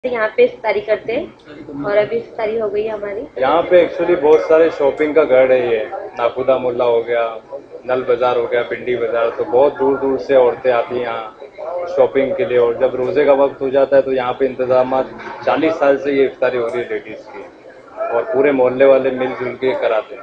यहाँ पे इफ्तारी करते हैं और अभी इफ्तारी हो गई है हमारी। यहाँ पे एक्चुअली बहुत सारे शॉपिंग का गढ़ है ये। नाखुदा मोहल्ला हो गया, नल बाजार हो गया, पिंडी बाजार, तो बहुत दूर दूर से औरतें आती हैं यहाँ शॉपिंग के लिए। और जब रोजे का वक्त हो जाता है तो यहाँ पे इंतजाम 40 साल से ये इफ्तारी हो रही है लेडीज की, और पूरे मोहल्ले वाले मिलजुल के कराते हैं।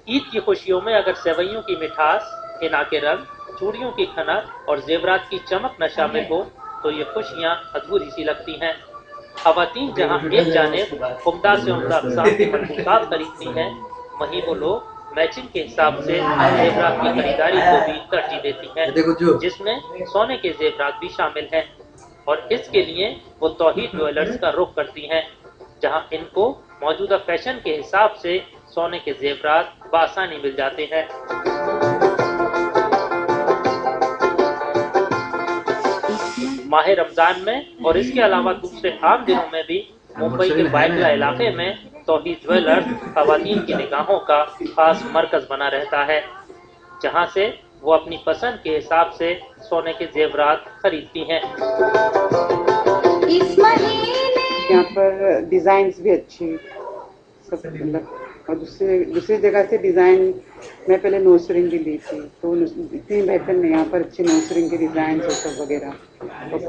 ईद की खुशियों में अगर सेवइयों की मिठास, हिना के रंग, चूड़ियों की खनक और जेवरात की चमक न शामिल हो तो ये खुशियाँ अधूरी सी लगती हैं। खवातीन जहाँ एक जानिब उम्दा से उम्दा अक़साम की मलबूसात खरीदती हैं, वहीं वो लोग मैचिंग के हिसाब से जेवरात की खरीदारी को भी तरजीह देती हैं, जिसमें सोने के जेवरात भी शामिल हैं। और इसके लिए वो तौहीद ज्वेलर्स का रुख करती हैं, जहाँ इनको मौजूदा फैशन के हिसाब से सोने के जेवरात बआसानी मिल जाते हैं। माह रमजान में और इसके अलावा दूसरे आम दिनों में भी मुंबई के बायकला इलाके में तौहीद ज्वेलर्स खवातीन की निगाहों का खास मरकज बना रहता है, जहां से वो अपनी पसंद के हिसाब से सोने के जेवरात खरीदती हैं। यहाँ पर डिज़ाइंस भी अच्छी सब मतलब, और दूसरी जगह से डिज़ाइन मैं पहले नोज रिंग भी ली थी तो इतनी बेहतर नहीं, यहाँ पर अच्छे नोज रिंग के डिज़ाइन और सब वगैरह, और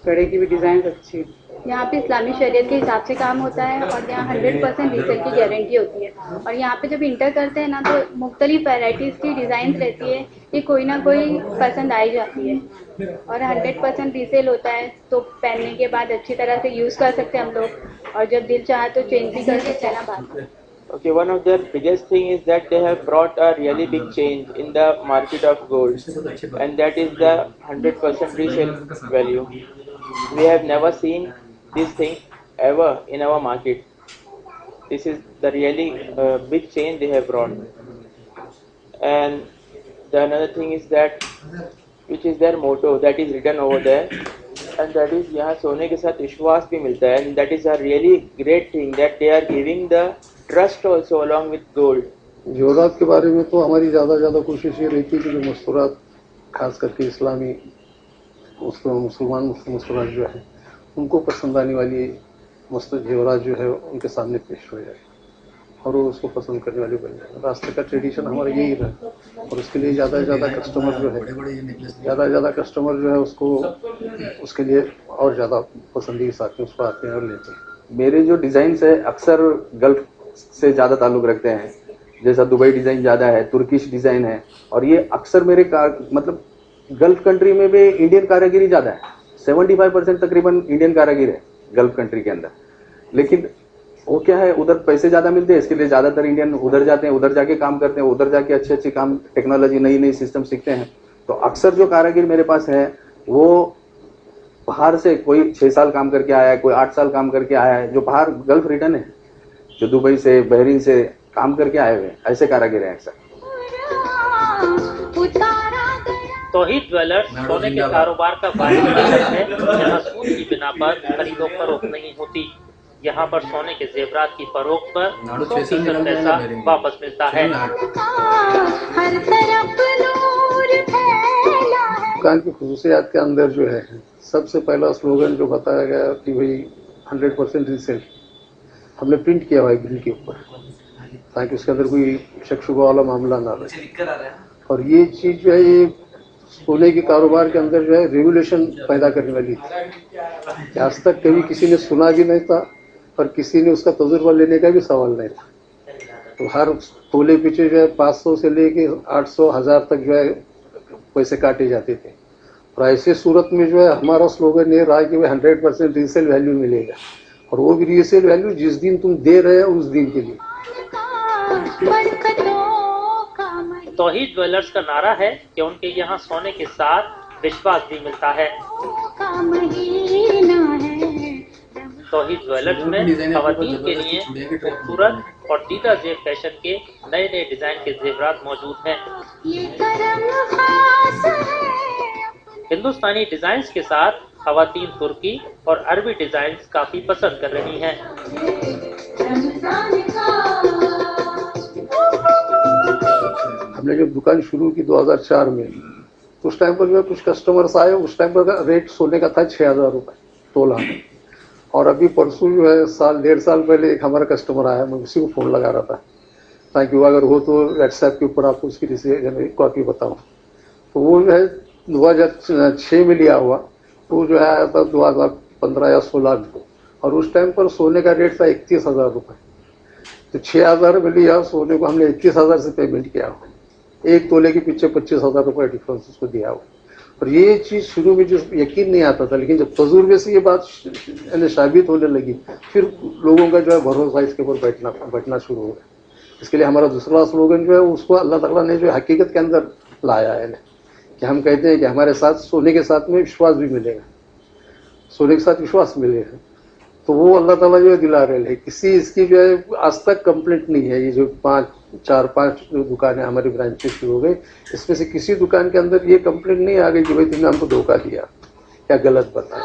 कड़े की भी डिज़ाइन अच्छी। यहाँ पे इस्लामी शरीयत के हिसाब से काम होता है और यहाँ 100% रीसेल की गारंटी होती है। और यहाँ पे जब इंटर करते हैं ना तो मुख्तलिफ वैराइटीज़ की डिज़ाइन रहती है, ये कोई ना कोई पसंद आई जाती है। और 100% रीसेल होता है तो पहनने के बाद अच्छी तरह से यूज़ कर सकते हैं हम लोग, और जब दिल चाहे तो चेंज भी कर सकते हैं ना बाद। Okay, one of their biggest thing is that they have brought a really big change in the market of gold, and that is the 100% resale value. We have never seen this thing ever in our market. This is the really big change they have brought. And the another thing is that, which is their motto, that is written over there, and that is यहाँ सोने के साथ विश्वास भी मिलता है, and that is a really great thing that they are giving the trust also along with gold. जेवरात के बारे में तो हमारी ज़्यादा कोशिश ये रहती है कि जो मस्तूरात खास करके इस्लामी मुसलमान मस्तूरात जो है उनको पसंद आने वाली जेवरात जो है उनके सामने पेश हो जाए और वो उसको पसंद करने वाले बन जाए। रास्ते का ट्रेडिशन हमारा यही रहा, और उसके लिए ज़्यादा से ज़्यादा कस्टमर जो है उसको उसके लिए और ज़्यादा पसंदीदा साथ में उसको आते हैं और लेते हैं। मेरे जो डिज़ाइंस है अक्सर गल्फ से ज़्यादा ताल्लुक़ रखते हैं, जैसा दुबई डिज़ाइन ज़्यादा है, तुर्किश डिज़ाइन है, और ये अक्सर मेरे मतलब गल्फ कंट्री में भी इंडियन कारीगरी ज़्यादा है। 75% तकरीबन इंडियन कारीगर है गल्फ कंट्री के अंदर, लेकिन वो क्या है उधर पैसे ज़्यादा मिलते हैं, इसके लिए ज़्यादातर इंडियन उधर जाते हैं, उधर जाके काम करते हैं, उधर जाके अच्छे काम टेक्नोलॉजी नई सिस्टम सीखते हैं। तो अक्सर जो कारीगर मेरे पास है वो बाहर से कोई 6 साल काम करके आया है, कोई 8 साल काम करके आया है, जो बाहर गल्फ रिटर्न है, जो दुबई से बहरीन से काम करके आए हुए ऐसे कारीगर हैं अक्सर। तौहीद ज्वेलर्स सोने के कारोबार का वाहिद है जहाँ सूद की बिना पर खरीदो फरोख्त नहीं होती। यहाँ पर सोने के जेवरात की फरोख्त पर 100% पैसा वापस मिलता है। दुकान की खुसूसियात के अंदर जो है सबसे पहला स्लोगन जो बताया गया कि भाई 100% रीसेल हमने प्रिंट किया हुआ है ग्रिल के ऊपर, ताकि उसके अंदर कोई शक शुबा वाला मामला ना रहे। और ये चीज़ जो है ये सोने के कारोबार के अंदर जो है रेवोल्यूशन पैदा करने वाली थी। आज तक कभी किसी ने सुना भी नहीं था और किसी ने उसका तजुर्बा लेने का भी सवाल नहीं था। तो हर तोले पीछे जो है 500 से लेके 800 1000 तक जो है पैसे काटे जाते थे। और ऐसे सूरत में जो है हमारा स्लोगन ये रहा कि भाई 100% रीसेल वैल्यू मिलेगा, और वो भी रीसेल वैल्यू जिस दिन तुम दे रहे हो उस दिन के लिए। तौहीद ज्वेलर्स का नारा है कि उनके यहाँ सोने के साथ विश्वास भी मिलता है। तौहीद ज्वेलर्स में खवातीन के लिए खूबसूरत और दीदा जेब फैशन के नए डिजाइन के जेवरात मौजूद हैं। हिंदुस्तानी डिजाइन्स के साथ खवातीन तुर्की और अरबी डिजाइन्स काफी पसंद कर रही हैं। हमने जब दुकान शुरू की 2004 में तो उस टाइम पर जो है कुछ कस्टमर्स आए, उस टाइम पर रेट सोने का था 6,000 रुपये तोला। और अभी परसों जो है साल 1.5 साल पहले एक हमारा कस्टमर आया, मैं उसी को फ़ोन लगा रहा था ताकि वो अगर हो तो व्हाट्सएप के ऊपर आपको उसकी कॉपी बताऊँ। तो वो जो है 2006 में लिया हुआ, तो जो है आया था 2015 या 16 में, और उस टाइम पर सोने का रेट था 31,000 रुपये। तो 6,000 में लिया सोने को, हमने 21,000 से पेमेंट किया हुआ, एक तोले के पीछे 25,000 रुपये डिफरेंस उसको दिया हुआ। और ये चीज़ शुरू में जो यकीन नहीं आता था, लेकिन जब तजुर्बे से ये बात साबित होने लगी, फिर लोगों का जो है भरोसा इसके ऊपर बैठना शुरू हो गया। इसके लिए हमारा दूसरा स्लोगन जो है उसको अल्लाह ताला ने जो हकीकत के अंदर लाया है कि हम कहते हैं कि हमारे साथ सोने के साथ में विश्वास भी मिलेगा, सोने के साथ विश्वास मिलेगा। तो वो अल्लाह ताला जो है दिला रहे हैं। किसी इसकी जो है आज तक कंप्लेंट नहीं है। ये जो 4-5 जो दुकानें हमारी ब्रांचेस शुरू हो गई, इसमें से किसी दुकान के अंदर ये कंप्लेंट नहीं आ गई कि भाई तुमने हमको धोखा दिया या गलत बताया।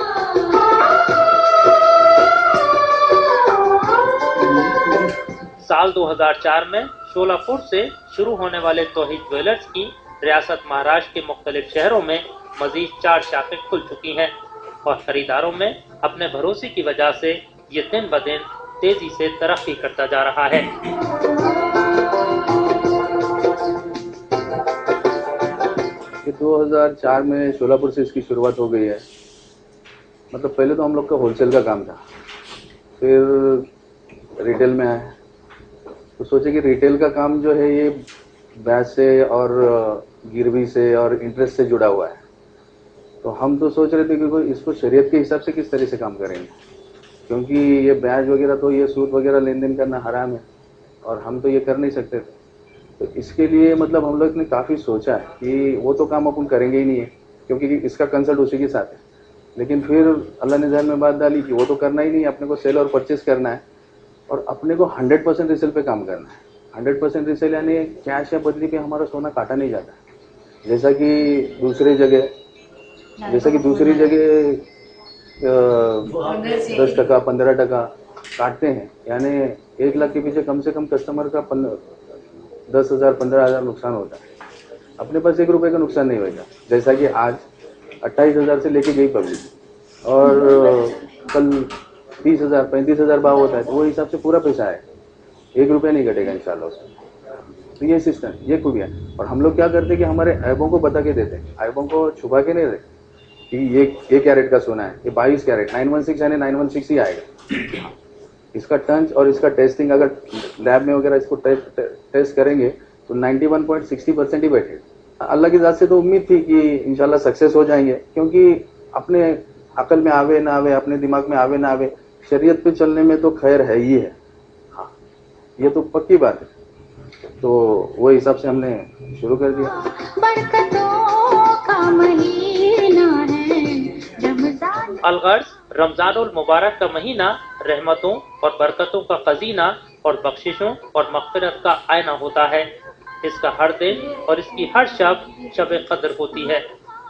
साल 2004 में शोलापुर से शुरू होने वाले तौहीद ज्वेलर्स की रियासत महाराष्ट्र के मुख्तलिफ शहरों में मजीद 4 शाखें खुल चुकी हैं और खरीदारों में अपने भरोसे की वजह से ये दिन ब दिन तेजी से तरक्की करता जा रहा है। कि 2004 में शोलापुर से इसकी शुरुआत हो गई है। मतलब पहले तो हम लोग का होलसेल का काम था, फिर रिटेल में आए, तो सोचे कि रिटेल का काम जो है ये ब्याज से और गिरवी से और इंटरेस्ट से जुड़ा हुआ है। तो हम तो सोच रहे थे कि इसको शरीयत के हिसाब से किस तरह से काम करेंगे, क्योंकि ये ब्याज वगैरह तो ये सूद वगैरह लेन देन करना हराम है और हम तो ये कर नहीं सकते थे। तो इसके लिए मतलब हम लोग ने काफ़ी सोचा कि वो तो काम अपन करेंगे ही नहीं है, क्योंकि इसका कंसल्ट उसी के साथ है। लेकिन फिर अल्लाह ने ज़हन में बात डाली कि वो तो करना ही नहीं है, अपने को सेल और परचेस करना है और अपने को 100% रिसेल पे काम करना है। 100% रिसेल यानी कैश या बदली पे हमारा सोना काटा नहीं जाता, जैसा कि दूसरी जगह 10% 15% काटते हैं। यानी 1 लाख के पीछे कम से कम कस्टमर का 10,000 15,000 नुकसान होता है। अपने पास 1 रुपये का नुकसान नहीं होगा। जैसा कि आज 28,000 से लेके गई पब्लिक और कल 30,000 35,000 भाव होता है, तो वो हिसाब से पूरा पैसा है, 1 रुपया नहीं घटेगा इंशाल्लाह उसमें। तो ये सिस्टम, ये खूबियाँ। और हम लोग क्या करते हैं कि हमारे ऐबों को बता के देते हैं, ऐबों को छुपा के नहीं देते कि ये कैरेट का सोना है, ये 22 कैरेट 916 यानी 916 ही आएगा। इसका टंच और इसका टेस्टिंग अगर लैब में वगैरह इसको टेस्ट करेंगे तो 91.60% ही बैठेगा। अल्लाह की ज़ात से तो उम्मीद थी कि इंशाल्लाह सक्सेस हो जाएंगे, क्योंकि अपने अकल में आवे ना आवे, अपने दिमाग में आवे ना आवे, शरीयत पे चलने में तो खैर है ही है। हाँ, ये तो पक्की बात है। तो वो हिसाब से हमने शुरू कर दिया। अलगर्ज रमजानुल मुबारक का महीना रहमतों और बरकतों का खजीना और बख्शिशों और मग़फ़िरत का आईना होता है। इसका हर दिन और इसकी हर शब शब कद्र होती है।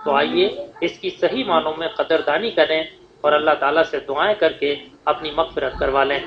तो आइए इसकी सही मानों में कदरदानी करें और अल्लाह ताला से दुआएं करके अपनी मग़फ़िरत करवा लें।